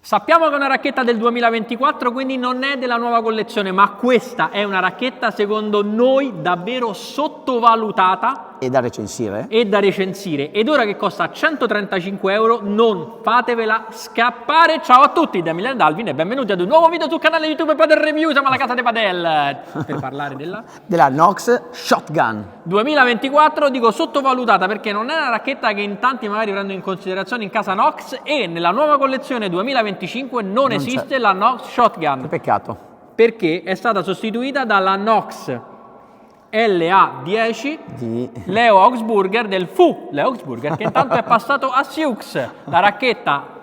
Sappiamo che è una racchetta del 2024, quindi non è della nuova collezione, ma questa è una racchetta secondo noi davvero sottovalutata E da recensire? e da recensire. Ed ora che costa 135 euro, non fatevela scappare. Ciao a tutti, da Emiliano Dalvin e benvenuti ad un nuovo video sul canale YouTube Padel Review. Siamo alla casa dei Padel per parlare della Nox Shotgun 2024. Dico sottovalutata perché non è una racchetta che in tanti magari prendono in considerazione in casa Nox, e nella nuova collezione 2025 non esiste la Nox Shotgun. Che peccato. Perché è stata sostituita dalla Nox LA10 di Leo Augsburger del FU Leo Augsburger, che intanto è passato a Siux. La racchetta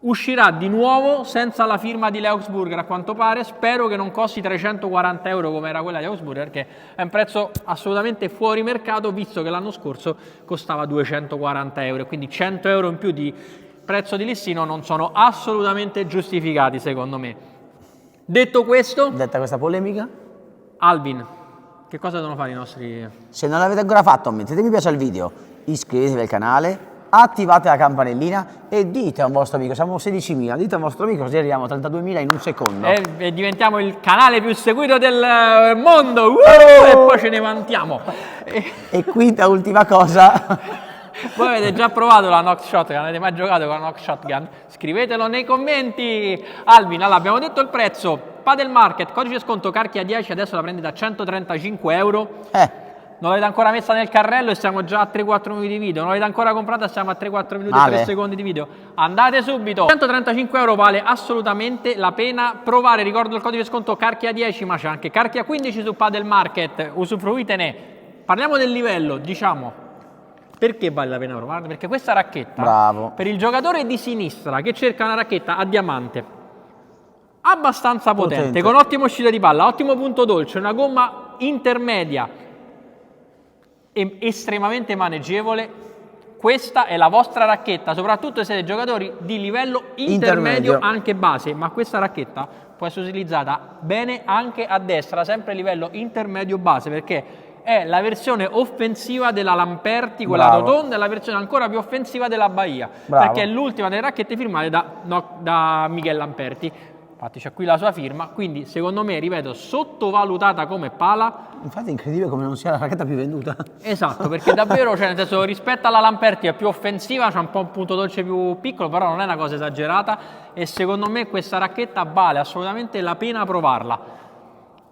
uscirà di nuovo senza la firma di Leo Augsburger, a quanto pare. Spero che non costi 340 euro come era quella di Augsburger, perché è un prezzo assolutamente fuori mercato, visto che l'anno scorso costava 240 euro, quindi 100 euro in più di prezzo di listino non sono assolutamente giustificati, secondo me. Detto questo, detta questa polemica, Alvin, che cosa devono fare i nostri... se non l'avete ancora fatto, mettete mi piace al video, iscrivetevi al canale, attivate la campanellina e dite a un vostro amico, siamo 16.000, dite a un vostro amico così arriviamo a 32.000 in un secondo. E diventiamo il canale più seguito del mondo, e poi ce ne vantiamo. E quinta ultima cosa... Voi avete già provato la Nox Shotgun? Avete mai giocato con la Nox Shotgun? Scrivetelo nei commenti. Alvin, allora abbiamo detto il prezzo. Padel Market, codice sconto Carchia 10, adesso la prendi da 135 euro. Non l'avete ancora messa nel carrello e siamo già a 3-4 minuti di video. Non l'avete ancora comprata, siamo a 3-4 minuti e 3 secondi di video. Andate subito. 135 euro vale assolutamente la pena provare. Ricordo il codice sconto Carchia 10, ma c'è anche Carchia 15 su Padel Market. Usufruitene. Parliamo del livello, diciamo. Perché vale la pena provare? Perché questa racchetta, bravo, per il giocatore di sinistra che cerca una racchetta a diamante abbastanza potente, con ottimo uscita di palla, ottimo punto dolce, una gomma intermedia e estremamente maneggevole, questa è la vostra racchetta, soprattutto se siete giocatori di livello intermedio, anche base, ma questa racchetta può essere utilizzata bene anche a destra, sempre livello intermedio base, perché è la versione offensiva della Lamperti, quella rotonda, è la versione ancora più offensiva della Bahia, perché è l'ultima delle racchette firmate da Miguel Lamperti. Infatti c'è qui la sua firma, quindi secondo me, ripeto, sottovalutata come pala. Infatti è incredibile come non sia la racchetta più venduta. Esatto, perché davvero, cioè, nel senso, rispetto alla Lamperti è più offensiva, c'è un po' un punto dolce più piccolo, però non è una cosa esagerata e secondo me questa racchetta vale assolutamente la pena provarla.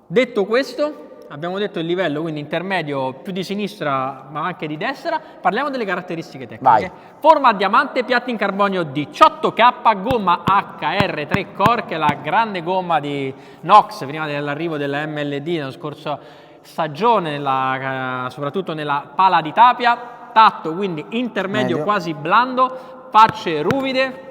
Detto questo, abbiamo detto il livello, quindi intermedio, più di sinistra ma anche di destra. Parliamo delle caratteristiche tecniche. Vai. Forma a diamante, piatti in carbonio 18K, gomma HR3 Core, che è la grande gomma di Nox prima dell'arrivo della MLD nella scorsa stagione, soprattutto nella pala di Tapia. Tatto quindi intermedio, quasi blando, facce ruvide.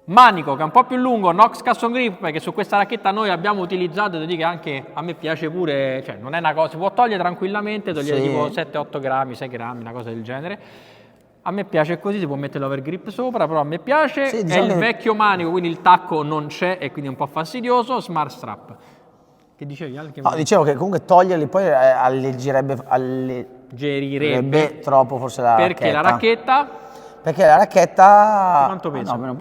Manico che è un po' più lungo, Nox Custom Grip, che su questa racchetta noi abbiamo utilizzato, devo dire che anche a me piace pure, cioè non è una cosa, si può togliere tranquillamente, togliere tipo 7-8 grammi, 6 grammi, una cosa del genere. A me piace così, si può mettere l'overgrip sopra, però a me piace. Sì, diciamo è il vecchio manico, quindi il tacco non c'è e quindi è un po' fastidioso. Smart strap. Che dicevi? No, dicevo che comunque toglierli poi alleggerirebbe troppo forse la racchetta. Perché la racchetta... Perché la racchetta... Quanto pesa? No,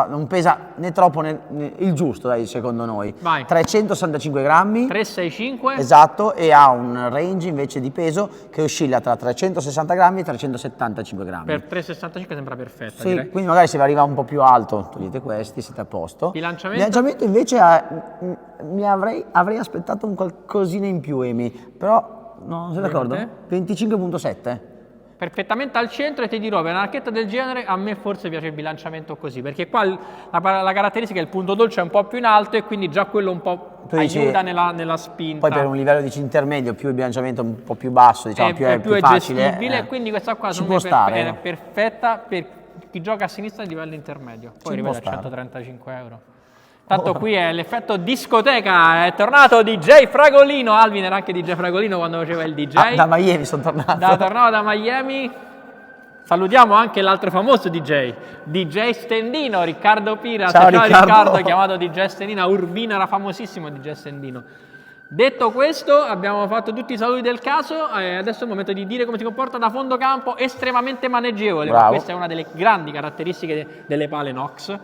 non pesa né troppo né il giusto, dai, secondo noi. Vai. 365 grammi. 365. Esatto, e ha un range invece di peso che oscilla tra 360 grammi e 375 grammi. Per 365 sembra perfetta, sì, direi. quindi magari se vi arriva un po' più alto, togliete questi, siete a posto. Bilanciamento invece avrei aspettato un qualcosina in più, Emi, però non sei d'accordo? 25.7. Perfettamente al centro, e ti dirò, per una racchetta del genere a me forse piace il bilanciamento così, perché qua la caratteristica è il punto dolce è un po' più in alto e quindi già quello un po' aiuta nella spinta. Poi per un livello di intermedio più il bilanciamento un po' più basso, diciamo, è più facile, gestibile, quindi questa qua è perfetta per chi gioca a sinistra di livello intermedio. Poi ripeto, 135 euro. Tanto qui è l'effetto discoteca, è tornato DJ Fragolino. Alvin era anche DJ Fragolino quando faceva il DJ. Da Miami sono tornato. Tornavo da Miami. Salutiamo anche l'altro famoso DJ Stendino, Riccardo Pira. Ciao Riccardo, chiamato DJ Stendino. A Urbino era famosissimo DJ Stendino. Detto questo, abbiamo fatto tutti i saluti del caso e adesso è il momento di dire come si comporta da fondo campo, estremamente maneggevole. Bravo. Questa è una delle grandi caratteristiche delle pale Nox.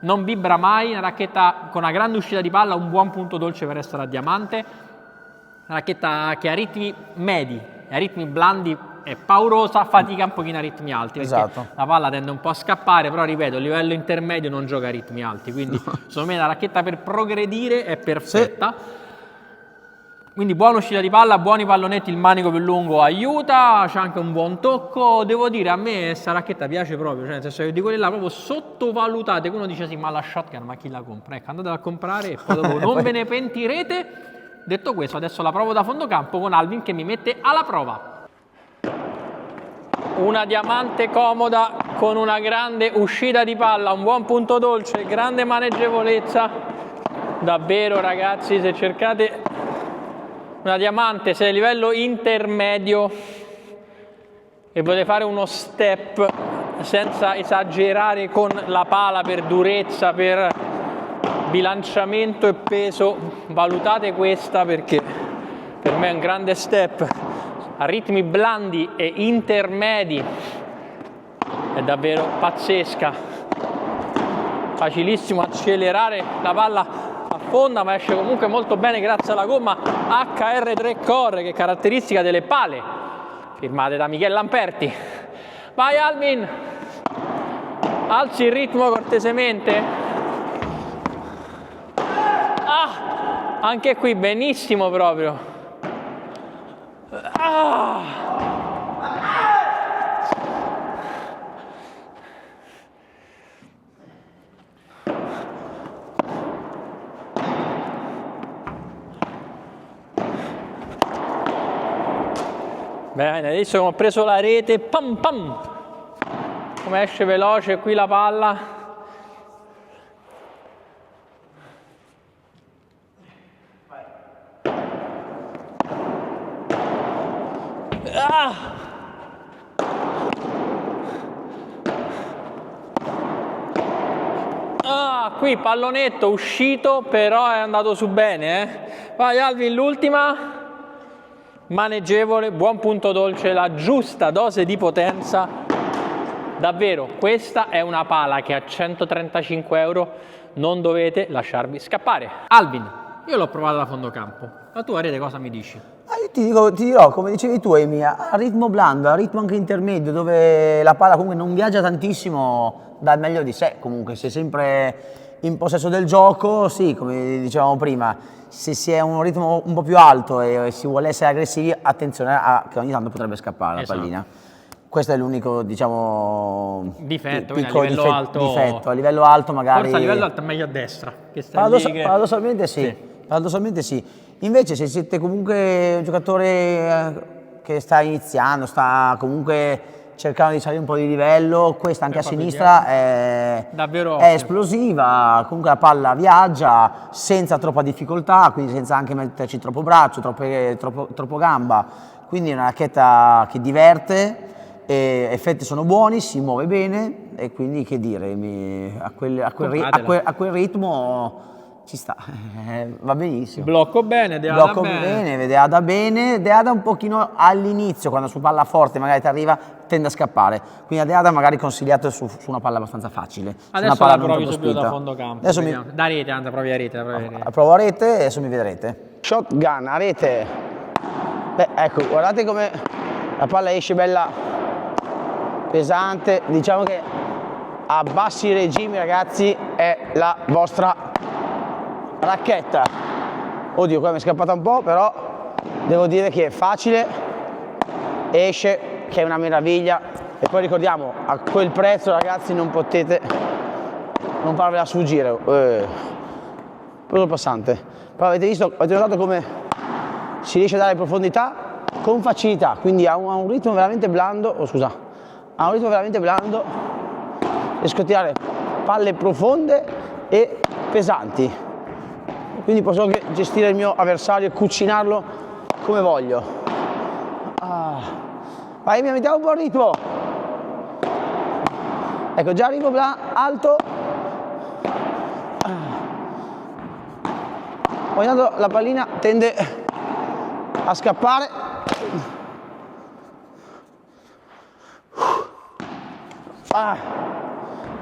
Non vibra mai, una racchetta con una grande uscita di palla, un buon punto dolce per essere a diamante. Una racchetta che a ritmi medi e a ritmi blandi è paurosa, fatica un pochino a ritmi alti, perché Esatto. la palla tende un po' a scappare, però ripeto, a livello intermedio non gioca a ritmi alti, quindi secondo me la racchetta per progredire è perfetta. Sì. Quindi buona uscita di palla, buoni pallonetti, il manico più lungo aiuta, c'è anche un buon tocco. Devo dire, a me questa racchetta piace proprio, cioè nel senso che di quelle là proprio sottovalutate, che uno dice sì, ma la shotgun, ma chi la compra? Ecco, andatela a comprare e poi dopo non ve ne pentirete. Detto questo, adesso la provo da fondo campo con Alvin che mi mette alla prova. Una diamante comoda con una grande uscita di palla, un buon punto dolce, grande maneggevolezza. Davvero ragazzi, se cercate una diamante, se è a livello intermedio e volete fare uno step senza esagerare con la pala per durezza, per bilanciamento e peso, valutate questa perché per me è un grande step a ritmi blandi e intermedi, è davvero pazzesca, facilissimo accelerare la palla affonda, ma esce comunque molto bene grazie alla gomma HR3 Core, che è caratteristica delle pale firmate da Michele Lamperti. Vai Alvin, alzi il ritmo cortesemente. Anche qui benissimo proprio. Bene, adesso che ho preso la rete, pam pam, come esce veloce qui la palla. Qui pallonetto uscito, però è andato su bene. Vai Alvin, l'ultima. Maneggevole, buon punto dolce, la giusta dose di potenza. Davvero, questa è una pala che a 135 euro non dovete lasciarvi scappare. Alvin, io l'ho provata da fondo campo, la tua rete cosa mi dici? Io ti dirò, come dicevi tu Emi, a ritmo blando, a ritmo anche intermedio, dove la palla comunque non viaggia tantissimo, dà il meglio di sé, comunque sei sempre in possesso del gioco, sì, come dicevamo prima, se si è a un ritmo un po' più alto e si vuole essere aggressivi, attenzione che ogni tanto potrebbe scappare la pallina. Questo è l'unico, diciamo, difetto, piccolo a livello alto. Difetto. A livello alto magari... Forse a livello alto è meglio a destra. Che paradossalmente sì. Paradossalmente sì. Invece se siete comunque un giocatore che sta iniziando, sta comunque cercando di salire un po' di livello, questa anche a sinistra è esplosiva, comunque la palla viaggia senza troppa difficoltà, quindi senza anche metterci troppo braccio, troppo gamba, quindi è una racchetta che diverte, effetti sono buoni, si muove bene e quindi che dire, a quel ritmo ci sta, va benissimo. Blocco bene, Deada bene, Deada un pochino all'inizio, quando su palla forte magari ti arriva, tende a scappare, quindi a Deada magari consigliato su una palla abbastanza facile. Adesso palla la provi subito da fondo campo, da rete, anzi provi a rete. Provo a rete e adesso mi vedrete. Shotgun a rete, ecco, guardate come la palla esce bella pesante, diciamo che a bassi regimi ragazzi è la vostra racchetta. Oddio, qua mi è scappata un po', però devo dire che è facile, esce, che è una meraviglia, e poi ricordiamo, a quel prezzo ragazzi non potete non farvela sfuggire. Quello passante, però avete notato come si riesce a dare profondità con facilità, quindi a un ritmo veramente blando, riesco a tirare palle profonde e pesanti, quindi posso anche gestire il mio avversario e cucinarlo come voglio. Vai, mi mettiamo un po' il ritmo. Ecco, già arrivo alto. ogni tanto la pallina tende a scappare.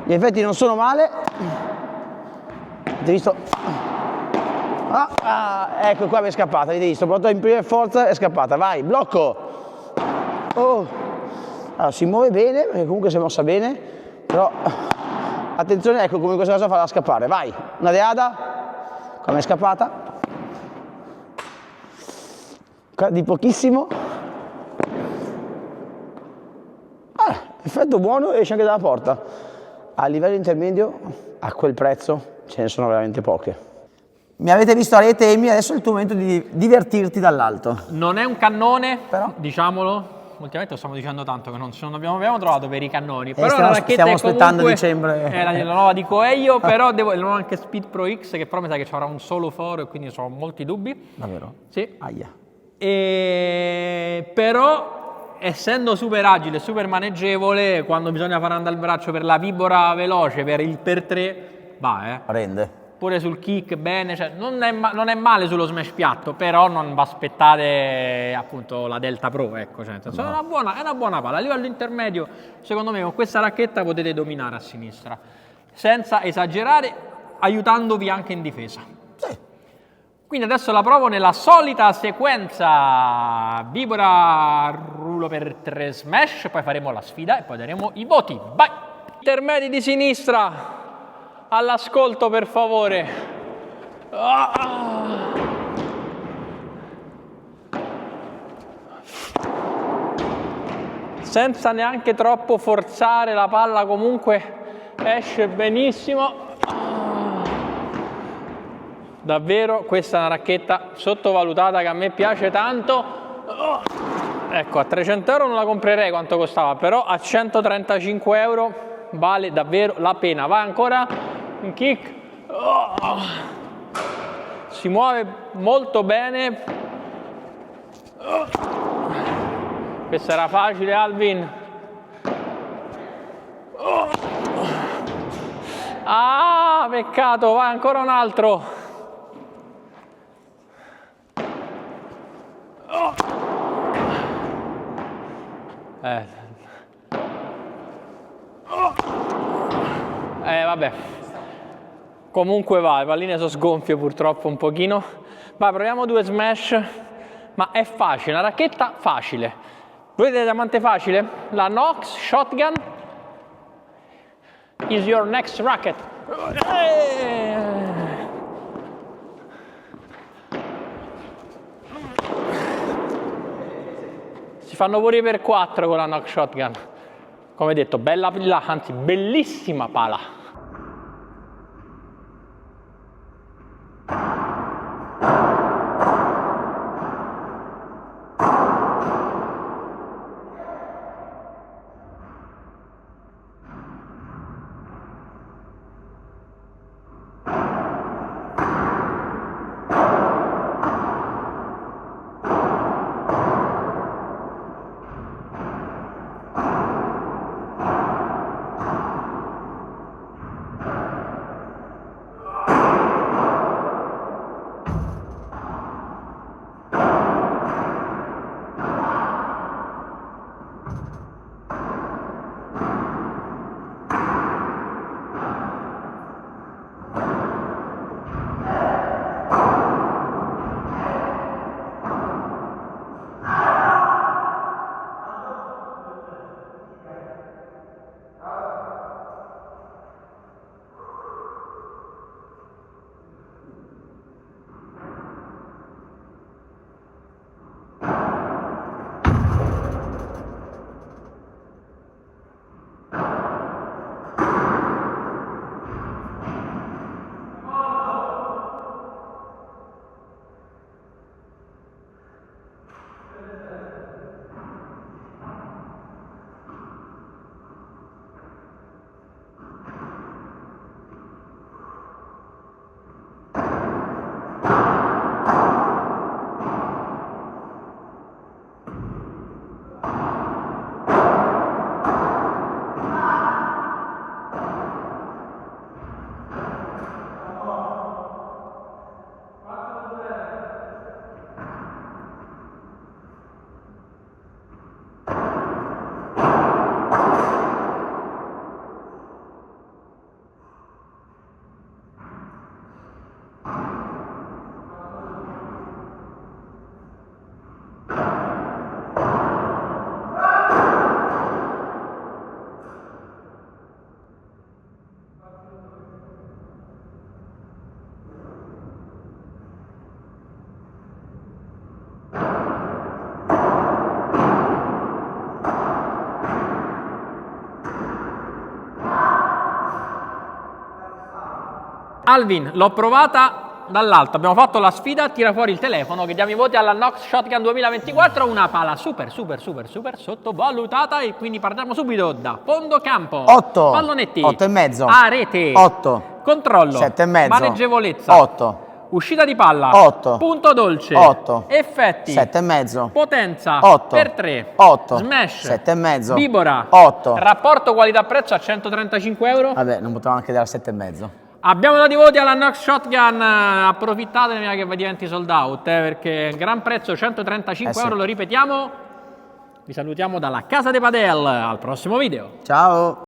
Gli effetti non sono male. Avete visto? Ecco qua mi è scappata, avete visto? Ho provato a imprimere forza, è scappata. Vai, blocco. Allora, si muove bene, perché comunque si è mossa bene, però attenzione, ecco come questa cosa farà scappare. Vai, una deada, come è scappata. Di pochissimo. Effetto buono, esce anche dalla porta. A livello intermedio, a quel prezzo, ce ne sono veramente poche. Mi avete visto a rete, Amy, adesso è il tuo momento di divertirti dall'alto. Non è un cannone, però, diciamolo. Ultimamente lo stiamo dicendo tanto che non abbiamo trovato per i cannoni. Però la racchetta stiamo è aspettando comunque, dicembre. È la nuova di Coelho, però non ho anche Speed Pro X, che però mi sa che ci avrà un solo foro e quindi ho molti dubbi. Davvero? Sì. Aia. Però, essendo super agile e super maneggevole, quando bisogna fare andare il braccio per la vibora veloce, per il per 3, va, Rende. Pure sul kick bene, cioè non è male sullo smash piatto, però non vi aspettate appunto la Delta Pro, ecco, cioè, no. È una buona palla. A livello intermedio, secondo me con questa racchetta potete dominare a sinistra, senza esagerare, aiutandovi anche in difesa. Sì. Quindi adesso la provo nella solita sequenza vibora rullo per 3 smash, poi faremo la sfida e poi daremo i voti. Vai! Intermedi di sinistra. All'ascolto, per favore. Senza neanche troppo forzare, la palla comunque esce benissimo. Davvero, questa è una racchetta sottovalutata che a me piace tanto. Ecco, a 300 euro non la comprerei quanto costava, però a 135 euro vale davvero la pena. Vai ancora. Un kick, si muove molto bene. Questa era facile, Alvin. Peccato, vai ancora un altro. Vabbè. Comunque va, le palline sono sgonfie purtroppo un pochino. Vai, proviamo 2 smash, ma è facile, una racchetta facile. Volete diamante facile? La Nox Shotgun is your next racket. Si fanno pure per 4 con la Nox Shotgun. Come detto, bella palla, anzi bellissima pala. Alvin, l'ho provata dall'alto, abbiamo fatto la sfida, tira fuori il telefono che diamo i voti alla Nox Shotgun 2024, una pala super sottovalutata e quindi partiamo subito da fondo campo. 8. Pallonetti. 8,5. A rete. 8. Controllo. 7,5. Maneggevolezza. 8. Uscita di palla. 8. Punto dolce. 8. Effetti. 7,5. Potenza. 8. Per 3. 8. Smash. 7,5. Vibora. 8. Rapporto qualità-prezzo a 135 euro. Vabbè, non potevamo anche dare 7,5. Abbiamo dato i voti alla Nox Shotgun, approfittatene prima che diventi sold out, perché gran prezzo 135 euro, lo ripetiamo. Vi salutiamo dalla Casa de Padel, al prossimo video. Ciao!